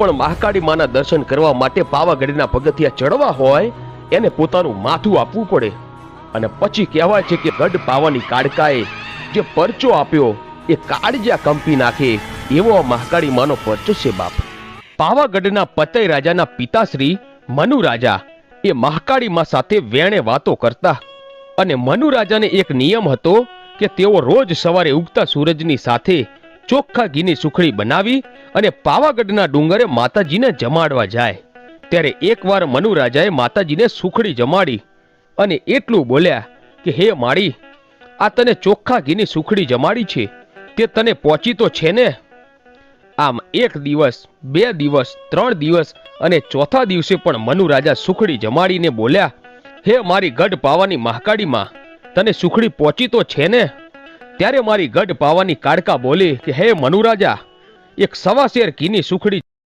પણ મહાકાળી માના દર્શન કરવા માટે પાવાગઢના પગથિયા ચડવા હોય એને પોતાનું માથું આપવું પડે અને પછી કહેવાય છે કે ગઢ પાવાની કાળકાએ જે પરચો આપ્યો એ કાળજા કંપી નાખે એવો મહાકાળી માનો પરચો છે બાપ। પાવાગઢના પતઈ રાજાના પિતાશ્રી મનુ રાજા એ મહાકાળી માં સાથે વેણે વાતો કરતા અને મનુ રાજાને એક નિયમ હતો કે તેઓ રોજ સવારે ઉગતા સૂરજની સાથે ચોખ્ખા ઘીની સુખડી બનાવી અને પાવાગઢના ડુંગરે માતાજીને જમાડવા જાય। ત્યારે એકવાર મનુ રાજાએ માતાજીને સુખડી જમાડી અને એટલું બોલ્યા કે હે માળી, આ તને ચોખ્ખા ઘીની સુખડી જમાડી છે તે તને પહોંચી તો છે ને? આમ એક દિવસ, 2 દિવસ, 3 દિવસ અને ચોથા દિવસે પણ મનુ રાજા સુખડી જમાડીને બોલ્યા, હે મારી ગઢ પાવાની મહાકાળીમાં, તને સુખડી પહોંચી તો છે ને? ત્યારે મારી ગઢ પાવાની કાળકા બોલી કે હે મનુ રાજા, એક 1.25 શેર ઘીની સુખડી